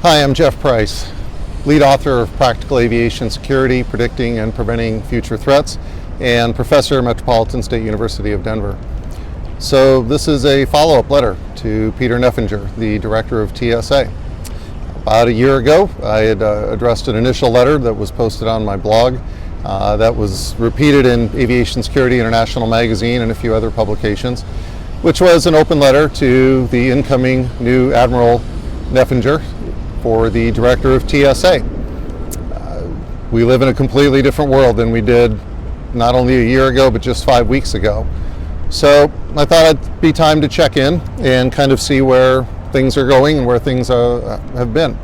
Hi, I'm Jeff Price, lead author of Practical Aviation Security, Predicting and Preventing Future Threats, and professor at Metropolitan State University of Denver. So this is a follow-up letter to Peter Neffenger, the director of TSA. About a year ago, I had addressed an initial letter that was posted on my blog that was repeated in Aviation Security International magazine and a few other publications, which was an open letter to the incoming new Admiral Neffenger for the director of TSA. We live in a completely different world than we did not only a year ago, but just 5 weeks ago. So I thought it'd be time to check in and kind of see where things are going and where things have been.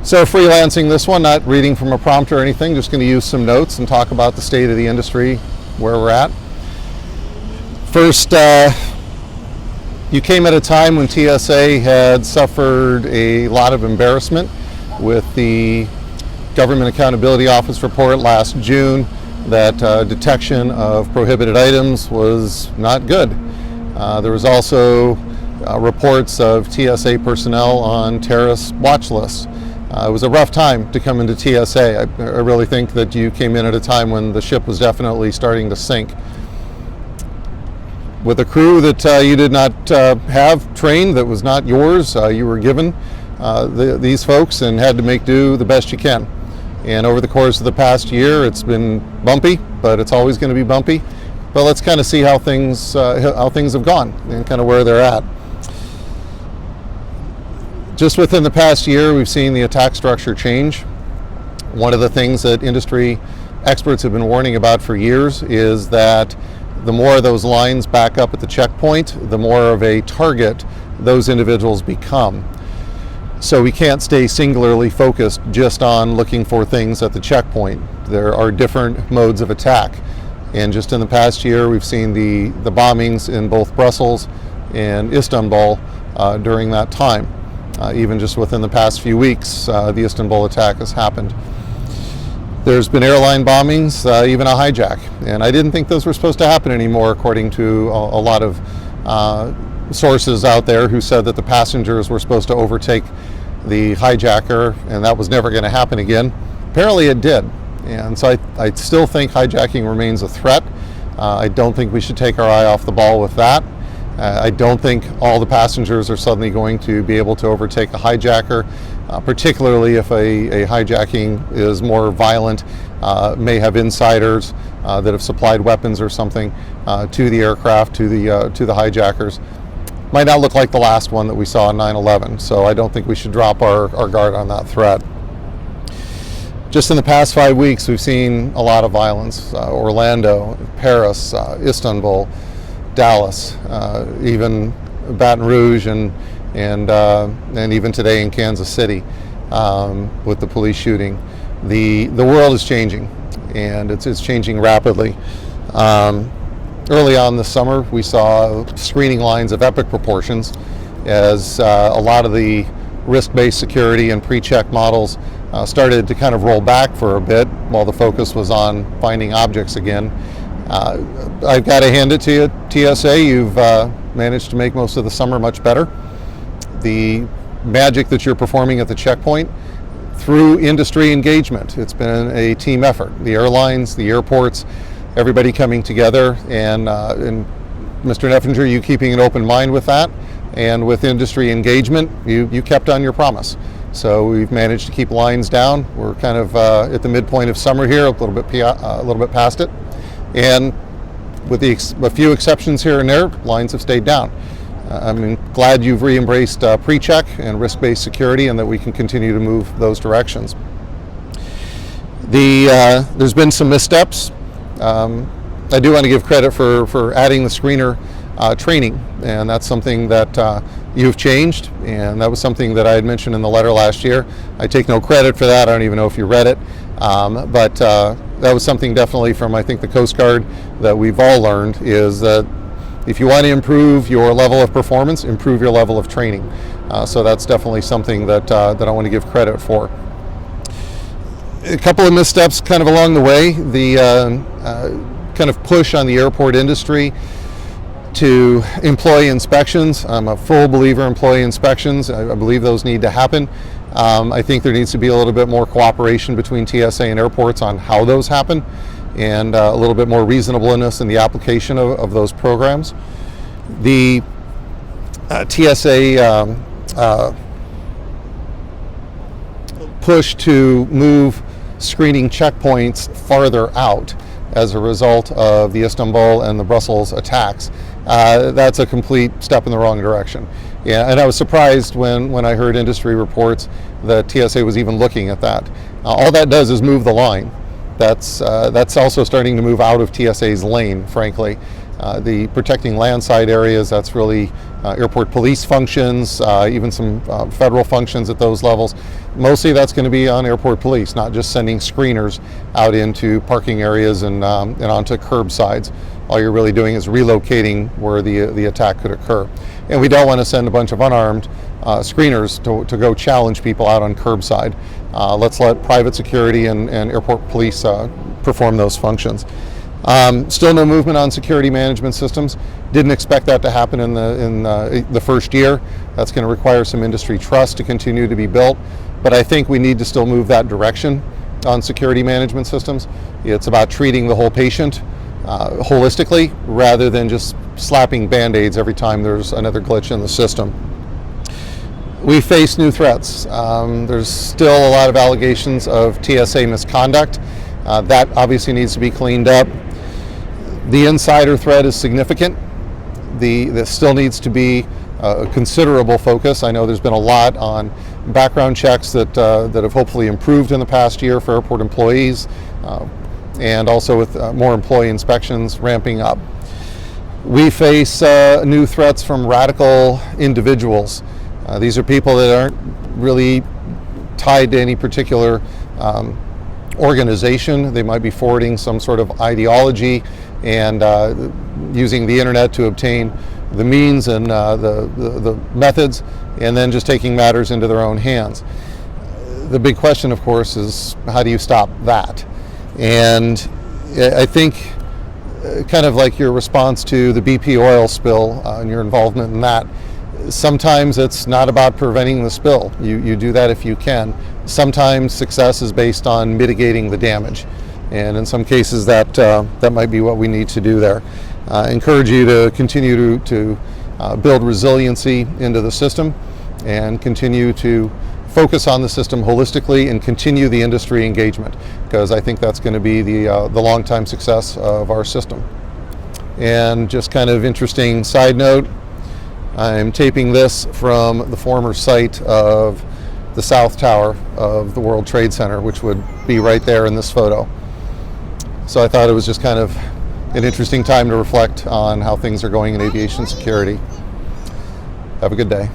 So freelancing this one, not reading from a prompt or anything, just going to use some notes and talk about the state of the industry, where we're at. First, you came at a time when TSA had suffered a lot of embarrassment with the Government Accountability Office report last June that detection of prohibited items was not good. There was also reports of TSA personnel on terrorist watch lists. It was a rough time to come into TSA. I really think that you came in at a time when the ship was definitely starting to sink. With a crew that you did not have trained, that was not yours, you were given these folks and had to make do the best you can. And over the course of the past year, it's been bumpy, but it's always going to be bumpy. But let's kind of see how things have gone and kind of where they're at. Just within the past year, we've seen the attack structure change. One of the things that industry experts have been warning about for years is that the more those lines back up at the checkpoint, the more of a target those individuals become. So we can't stay singularly focused just on looking for things at the checkpoint. There are different modes of attack. And just in the past year, we've seen the bombings in both Brussels and Istanbul during that time. Even just within the past few weeks, the Istanbul attack has happened. There's been airline bombings, even a hijack. And I didn't think those were supposed to happen anymore, according to a lot of sources out there who said that the passengers were supposed to overtake the hijacker, and that was never going to happen again. Apparently it did. And so I still think hijacking remains a threat. I don't think we should take our eye off the ball with that. I don't think all the passengers are suddenly going to be able to overtake a hijacker, particularly if a hijacking is more violent, may have insiders that have supplied weapons or something to the aircraft, to the hijackers. Might not look like the last one that we saw on 9/11, so I don't think we should drop our guard on that threat. Just in the past 5 weeks, we've seen a lot of violence. Orlando, Paris, Istanbul, Dallas, even Baton Rouge, and even today in Kansas City with the police shooting. The world is changing, and it's changing rapidly. Early on this summer, we saw screening lines of epic proportions as a lot of the risk-based security and pre-check models started to kind of roll back for a bit while the focus was on finding objects again. I've got to hand it to you, TSA. You've managed to make most of the summer much better. The magic that you're performing at the checkpoint through industry engagement. It's been a team effort. The airlines, the airports, everybody coming together, and Mr. Neffenger, you keeping an open mind with that, and with industry engagement, you kept on your promise. So we've managed to keep lines down. We're kind of at the midpoint of summer here, a little bit past it. And with a few exceptions here and there, lines have stayed down. I'm glad you've re-embraced pre-check and risk-based security, and that we can continue to move those directions. There's been some missteps. I do want to give credit for adding the screener training, and that's something that you've changed, and that was something that I had mentioned in the letter last year. I take no credit for that. I don't even know if you read it, but that was something definitely from, I think, the Coast Guard that we've all learned, is that if you want to improve your level of performance, improve your level of training. So that's definitely something that I want to give credit for. A couple of missteps kind of along the way. The kind of push on the airport industry to employee inspections. I'm a full believer in employee inspections. I believe those need to happen. I think there needs to be a little bit more cooperation between TSA and airports on how those happen, and a little bit more reasonableness in the application of those programs. The TSA push to move screening checkpoints farther out as a result of the Istanbul and the Brussels attacks, that's a complete step in the wrong direction. Yeah, and I was surprised when I heard industry reports that TSA was even looking at that. All that does is move the line. That's also starting to move out of TSA's lane, frankly. The protecting landside areas, that's really airport police functions, even some federal functions at those levels. Mostly that's going to be on airport police, not just sending screeners out into parking areas and onto curbsides. All you're really doing is relocating where the attack could occur. And we don't want to send a bunch of unarmed screeners to go challenge people out on curbside. Let's let private security and airport police perform those functions. Still no movement on security management systems. Didn't expect that to happen in the first year. That's going to require some industry trust to continue to be built. But I think we need to still move that direction on security management systems. It's about treating the whole patient holistically rather than just slapping band-aids every time there's another glitch in the system. We face new threats. There's still a lot of allegations of TSA misconduct. That obviously needs to be cleaned up. The insider threat is significant. There still needs to be a considerable focus. I know there's been a lot on background checks that have hopefully improved in the past year for airport employees, and also with more employee inspections ramping up. We face new threats from radical individuals. These are people that aren't really tied to any particular organization. They might be forwarding some sort of ideology and using the internet to obtain the means and the methods, and then just taking matters into their own hands. The big question, of course, is how do you stop that? And I think kind of like your response to the BP oil spill and your involvement in that, sometimes it's not about preventing the spill. You do that if you can. Sometimes success is based on mitigating the damage. And in some cases that might be what we need to do there. Encourage you to continue to build resiliency into the system and continue to focus on the system holistically and continue the industry engagement, because I think that's going to be the long-time success of our system. And just kind of interesting side note, I'm taping this from the former site of the South Tower of the World Trade Center, which would be right there in this photo. So I thought it was just kind of an interesting time to reflect on how things are going in aviation security. Have a good day.